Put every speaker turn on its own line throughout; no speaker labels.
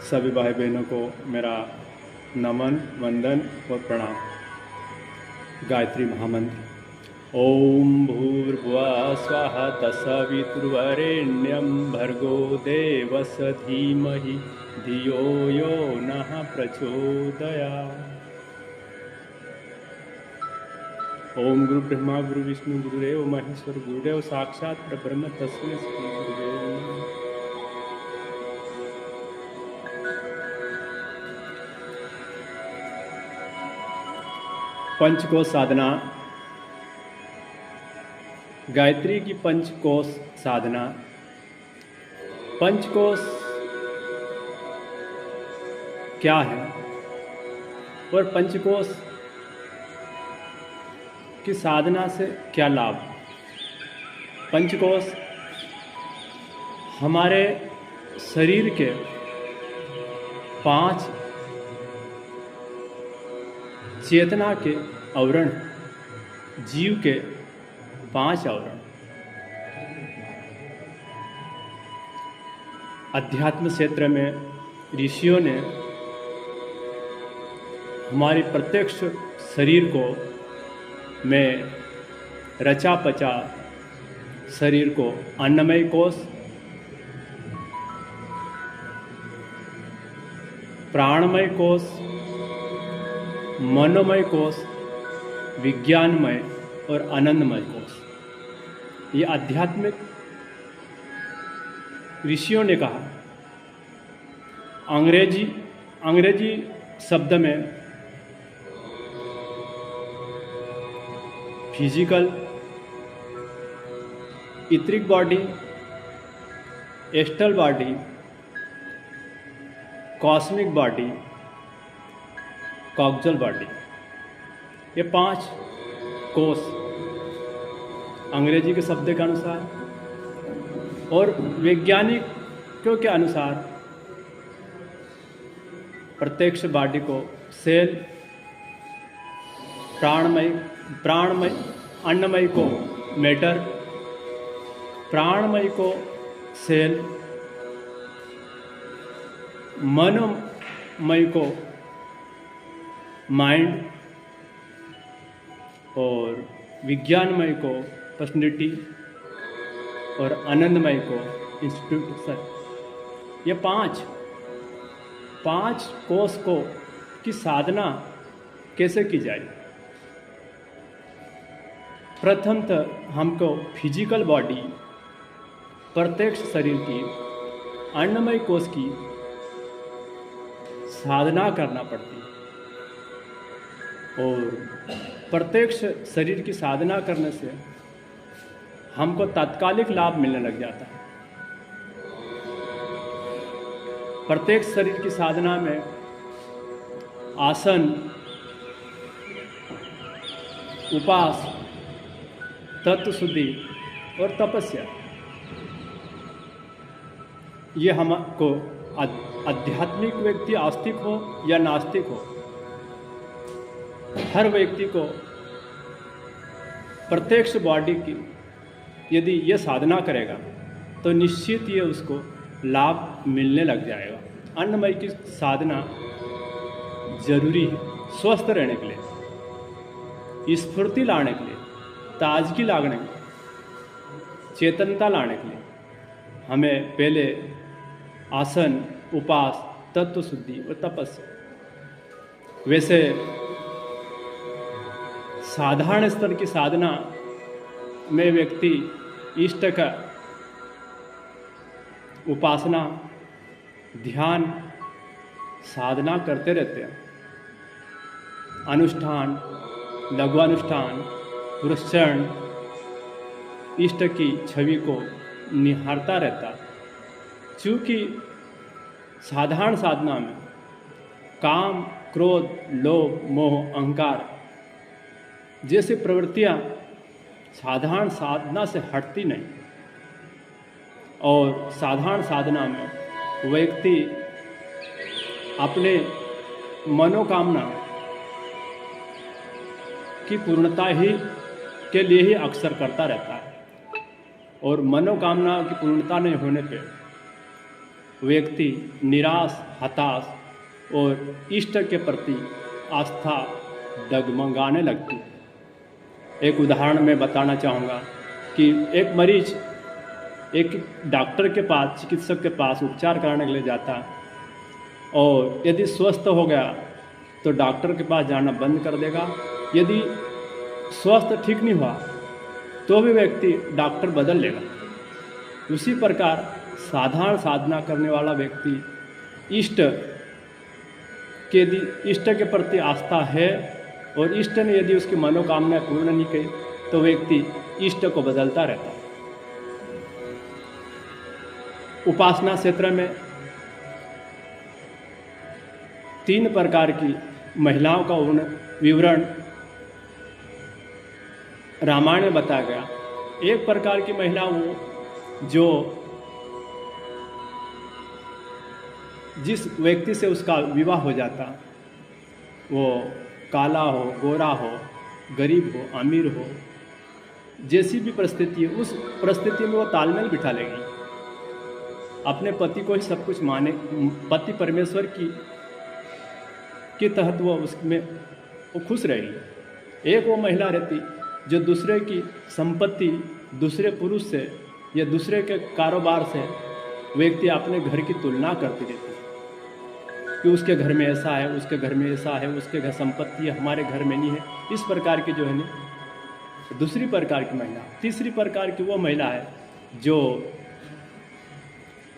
सभी भाई बहनों को मेरा नमन, वंदन और प्रणाम। गायत्री महामंत्र। ओम भूर्भुवः स्वः तत्सवितुर्वरेण्यं भर्गो देवस्य धीमहि धियो यो नः प्रचोदयात्। ओम गुरु ब्रह्मा गुरु विष्णु गुरुदेव महेश्वर गुरुदेव साक्षात परब्रह्म तस्मै श्री गुरुवे नमः। पंचकोश साधना, गायत्री की पंचकोश साधना। पंचकोश क्या है और पंचकोश की साधना से क्या लाभ? पंचकोश हमारे शरीर के 5 चेतना के आवरण, जीव के 5 आवरण। अध्यात्म क्षेत्र में ऋषियों ने हमारी प्रत्यक्ष शरीर को में रचा पचा शरीर को अन्नमय कोश, प्राणमय कोश, मनोमय कोश, विज्ञानमय और आनंदमय कोश, ये आध्यात्मिक ऋषियों ने कहा। अंग्रेजी शब्द में physical, etheric body, astral body, cosmic body, coxal body, ये 5 कोश अंग्रेजी के शब्द के अनुसार और वैज्ञानिकों के अनुसार प्रत्यक्ष बॉडी को सेल, प्राणमय अन्नमय को मैटर, प्राणमय को सेल, मनोमय को माइंड और विज्ञानमय को पर्सनैलिटी और आनंदमय को इंस्टीट्यूट। ये 5 कोश को की साधना कैसे की जाए? प्रथमतः हमको फिजिकल बॉडी, प्रत्यक्ष शरीर की अन्नमय कोश की साधना करना पड़ती है और प्रत्यक्ष शरीर की साधना करने से हमको तात्कालिक लाभ मिलने लग जाता है। प्रत्यक्ष शरीर की साधना में आसन, उपास, तत्व शुद्धि और तपस्या, ये हमको आध्यात्मिक व्यक्ति आस्तिक हो या नास्तिक हो, हर व्यक्ति को प्रत्यक्ष बॉडी की यदि ये साधना करेगा तो निश्चित ये उसको लाभ मिलने लग जाएगा। अन्नमय की साधना जरूरी है स्वस्थ रहने के लिए, स्फूर्ति लाने के लिए, ताजगी लाने के लिए, चेतनता लाने के लिए हमें पहले आसन, उपास, तत्व शुद्धि और तपस्या। वैसे साधारण स्तर की साधना में व्यक्ति इष्ट का उपासना, ध्यान, साधना करते रहते हैं। अनुष्ठान, लघु अनुष्ठान, पुरस्चरण, इष्ट की छवि को निहारता रहता। चूँकि साधारण साधना में काम, क्रोध, लोभ, मोह, अहंकार जैसी प्रवृत्तियाँ साधारण साधना से हटती नहीं और साधारण साधना में व्यक्ति अपने मनोकामना की पूर्णता ही के लिए ही अक्सर करता रहता है और मनोकामना की पूर्णता नहीं होने पे व्यक्ति निराश, हताश और इष्ट के प्रति आस्था डगमगाने लगती। एक उदाहरण मैं बताना चाहूँगा कि एक मरीज एक डॉक्टर के पास, चिकित्सक के पास उपचार कराने के लिए जाता और यदि स्वस्थ हो गया तो डॉक्टर के पास जाना बंद कर देगा। यदि स्वस्थ ठीक नहीं हुआ तो भी व्यक्ति डॉक्टर बदल लेगा। उसी प्रकार साधारण साधना करने वाला व्यक्ति इष्ट के प्रति आस्था है और इष्ट ने यदि उसकी मनोकामना पूर्ण नहीं की तो व्यक्ति इष्ट को बदलता रहता है। उपासना क्षेत्र में 3 प्रकार की महिलाओं का विवरण रामायण में बताया गया। एक प्रकार की महिला वो जो जिस व्यक्ति से उसका विवाह हो जाता, वो काला हो, गोरा हो, गरीब हो, अमीर हो, जैसी भी परिस्थिति है उस परिस्थिति में वो तालमेल बिठा लेगी। अपने पति को ही सब कुछ माने, पति परमेश्वर के तहत वो उसमें वो खुश रहेगी। एक वो महिला रहती जो दूसरे की संपत्ति, दूसरे पुरुष से या दूसरे के कारोबार से व्यक्ति अपने घर की तुलना करती रहती कि उसके घर में ऐसा है, उसके घर में ऐसा है, उसके घर संपत्ति है, हमारे घर में नहीं है। इस प्रकार की जो है ना दूसरी प्रकार की महिला। तीसरी प्रकार की वो महिला है जो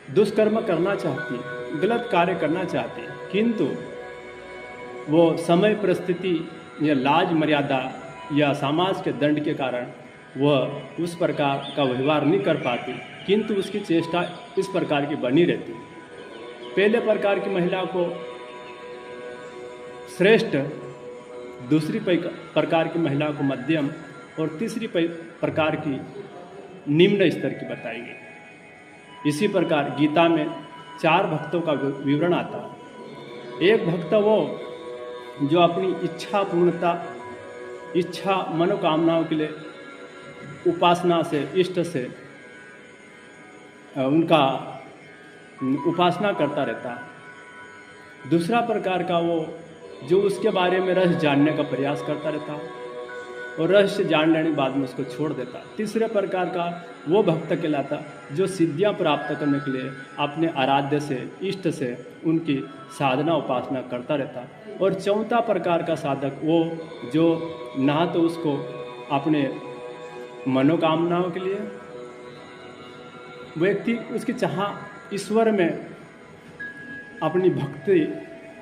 दुष्कर्म करना चाहती है, गलत कार्य करना चाहती है, किंतु वो समय, परिस्थिति या लाज मर्यादा या समाज के दंड के कारण वह उस प्रकार का व्यवहार नहीं कर पाती, किंतु उसकी चेष्टा इस प्रकार की बनी रहती। पहले प्रकार की महिला को श्रेष्ठ, दूसरी प्रकार की महिला को मध्यम और तीसरी प्रकार की निम्न स्तर की बताई गई। इसी प्रकार गीता में 4 भक्तों का विवरण आता है। एक भक्त वो जो अपनी इच्छा पूर्णता, इच्छा मनोकामनाओं के लिए उपासना से, इष्ट से उनका उपासना करता रहता। दूसरा प्रकार का वो जो उसके बारे में रहस्य जानने का प्रयास करता रहता और रहस्य जान लेने के बाद में उसको छोड़ देता। तीसरे प्रकार का वो भक्त कहलाता जो सिद्धियां प्राप्त करने के लिए अपने आराध्य से, इष्ट से उनकी साधना उपासना करता रहता। और चौथा प्रकार का साधक वो जो ना तो उसको अपने मनोकामनाओं के लिए व्यक्ति उसकी चाह ईश्वर में अपनी भक्ति,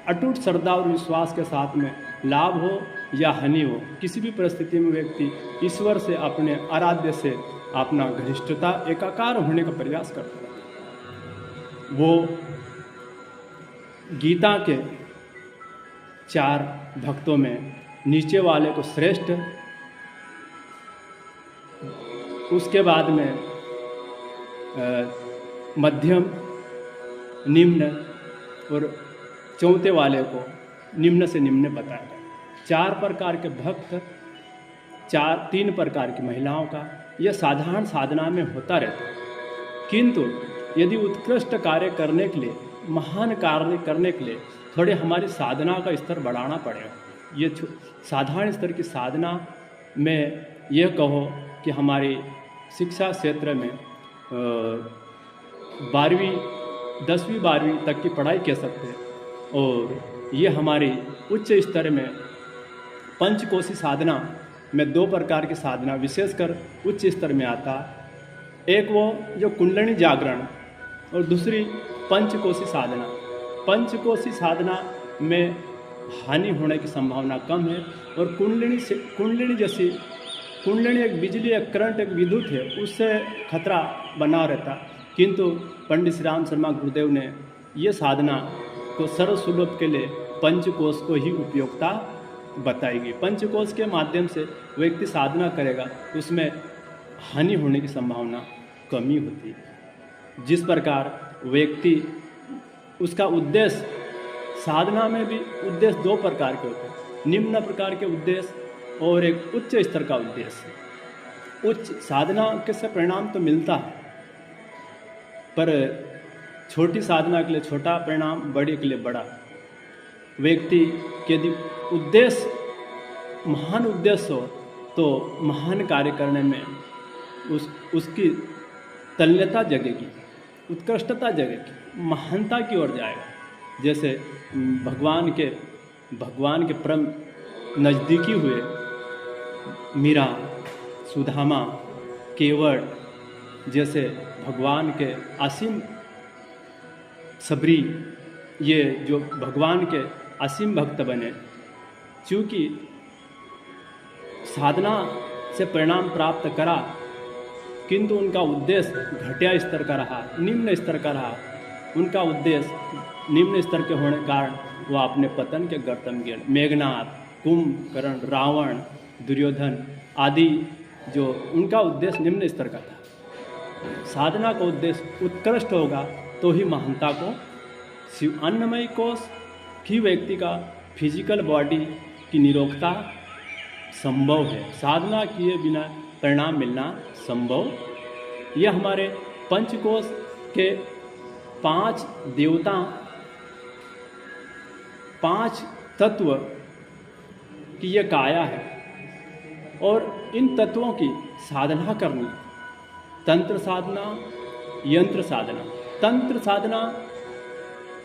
अटूट श्रद्धा और विश्वास के साथ में लाभ हो या हानि हो, किसी भी परिस्थिति में व्यक्ति ईश्वर से, अपने आराध्य से अपना घनिष्ठता, एकाकार होने का प्रयास करता है। वो गीता के 4 भक्तों में नीचे वाले को श्रेष्ठ, उसके बाद में मध्यम, निम्न और चौथे वाले को निम्न से निम्न बताया गया। 4 प्रकार के भक्त, 3 प्रकार की महिलाओं का यह साधारण साधना में होता रहता है। किंतु यदि उत्कृष्ट कार्य करने के लिए, महान कार्य करने के लिए थोड़े हमारी साधना का स्तर बढ़ाना पड़ेगा। ये साधारण स्तर की साधना में यह कहो कि हमारी शिक्षा क्षेत्र में 10वीं 12वीं तक की पढ़ाई कह सकते हैं, और ये हमारी उच्च स्तर में पंचकोशी साधना में 2 प्रकार की साधना विशेषकर उच्च स्तर में आता। एक वो जो कुंडलिनी जागरण और दूसरी पंचकोशी साधना। पंचकोशी साधना में हानि होने की संभावना कम है और कुंडलिनी जैसी, कुंडलिनी एक बिजली, एक करंट, एक विद्युत है, उससे खतरा बना रहता। किंतु पंडित श्री राम शर्मा गुरुदेव ने ये साधना को सर्वसुलभ के लिए पंचकोश को ही उपयोगिता बताई गई। पंचकोश के माध्यम से व्यक्ति साधना करेगा, उसमें हानि होने की संभावना कमी होती है। जिस प्रकार व्यक्ति उसका उद्देश्य, साधना में भी उद्देश्य 2 प्रकार के होते हैं, निम्न प्रकार के उद्देश्य और एक उच्च स्तर का उद्देश्य। उच्च साधना के से परिणाम तो मिलता है, पर छोटी साधना के लिए छोटा परिणाम, बड़े के लिए बड़ा। व्यक्ति के यदि उद्देश्य महान उद्देश्य हो तो महान कार्य करने में उसकी तल्यता जगेगी, उत्कृष्टता जगेगी, महानता की ओर जाएगा। जैसे भगवान के परम नज़दीकी हुए मीरा, सुदामा, केवट जैसे भगवान के असीम सबरी, ये जो भगवान के असीम भक्त बने, चूँकि साधना से परिणाम प्राप्त करा किंतु उनका उद्देश्य घटिया स्तर का रहा, निम्न स्तर का रहा। उनका उद्देश्य निम्न स्तर के होने के कारण वह अपने पतन के गर्त में गिरे। मेघनाथ, कुंभकर्ण, रावण, दुर्योधन आदि जो उनका उद्देश्य निम्न स्तर का था। साधना का उद्देश्य उत्कृष्ट होगा तो ही महानता को शिव अन्नमय कोश की व्यक्ति का फिजिकल बॉडी की निरोगता संभव है। साधना किए बिना परिणाम मिलना संभव। यह हमारे पंचकोश के 5 देवता, 5 तत्व की यह काया है और इन तत्वों की साधना करनी। तंत्र साधना, यंत्र साधना। तंत्र साधना,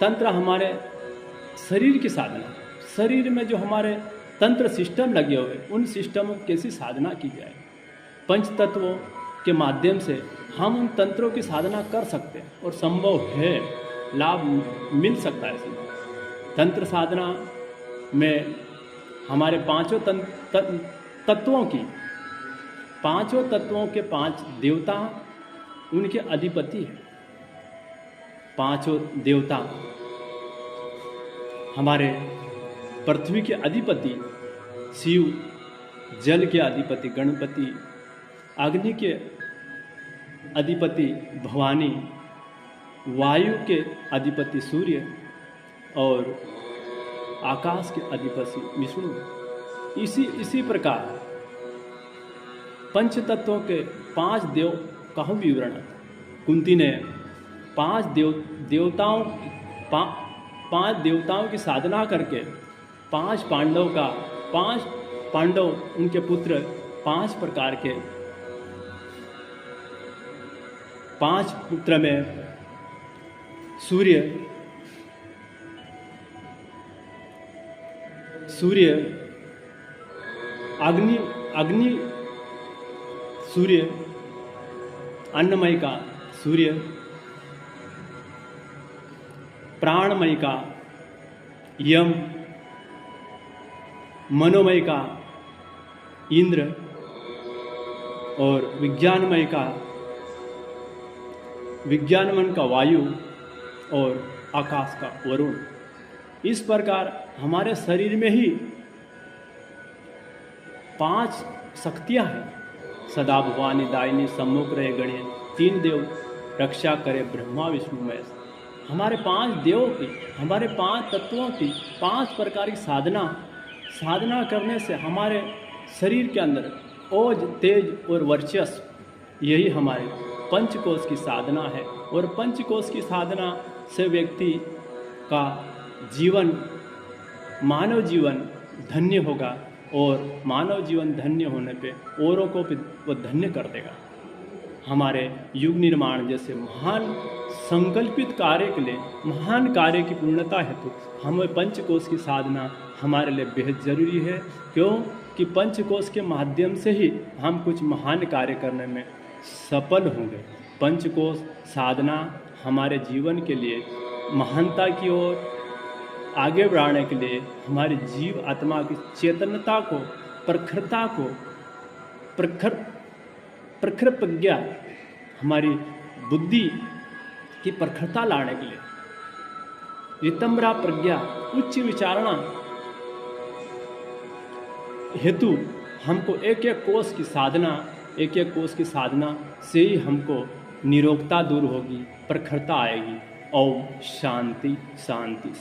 तंत्र हमारे शरीर की साधना। शरीर में जो हमारे तंत्र सिस्टम लगे हुए, उन सिस्टमों की कैसी साधना की जाए। पंच तत्वों के माध्यम से हम उन तंत्रों की साधना कर सकते हैं और संभव है, लाभ मिल सकता है इसमें। तंत्र साधना में हमारे पांचों तत्वों की, पांचों तत्वों के 5 देवता उनके अधिपति हैं। पांचों देवता हमारे पृथ्वी के अधिपति शिव, जल के अधिपति गणपति, अग्नि के अधिपति भवानी, वायु के अधिपति सूर्य और आकाश के अधिपति विष्णु। इसी प्रकार पंच तत्वों के 5 देव का विवरण कुंती ने 5 देवताओं की साधना करके 5 पांडव उनके पुत्र 5 प्रकार के 5 पुत्र में सूर्य, अग्नि सूर्य, अन्नमय का सूर्य, प्राणमय का यम, मनोमय का इंद्र और विज्ञानमय का वायु और आकाश का वरुण। इस प्रकार हमारे शरीर में ही 5 शक्तियाँ हैं। सदा भवानी दायिनी सम्मुख रहे गणेश, 3 देव रक्षा करे ब्रह्मा विष्णु महेश। हमारे 5 देवों की, हमारे 5 तत्वों की 5 प्रकार की साधना करने से हमारे शरीर के अंदर ओज, तेज और वर्चस्व, यही हमारे पंचकोश की साधना है। और पंचकोश की साधना से व्यक्ति का जीवन, मानव जीवन धन्य होगा और मानव जीवन धन्य होने पे औरों को भी वो धन्य कर देगा। हमारे युग निर्माण जैसे महान संकल्पित कार्य के लिए, महान कार्य की पूर्णता हेतु हमें पंचकोश की साधना हमारे लिए बेहद ज़रूरी है। क्यों कि पंचकोश के माध्यम से ही हम कुछ महान कार्य करने में सफल होंगे। पंचकोश साधना हमारे जीवन के लिए महानता की ओर आगे बढ़ाने के लिए, हमारी जीव आत्मा की चेतनता को, प्रखरता को, प्रखर प्रज्ञा, हमारी बुद्धि की प्रखरता लाने के लिए, रितंबरा प्रज्ञा, उच्च विचारणा हेतु हमको एक एक कोष की साधना से ही हमको निरोगता दूर होगी, प्रखरता आएगी। ओम शांति शांति।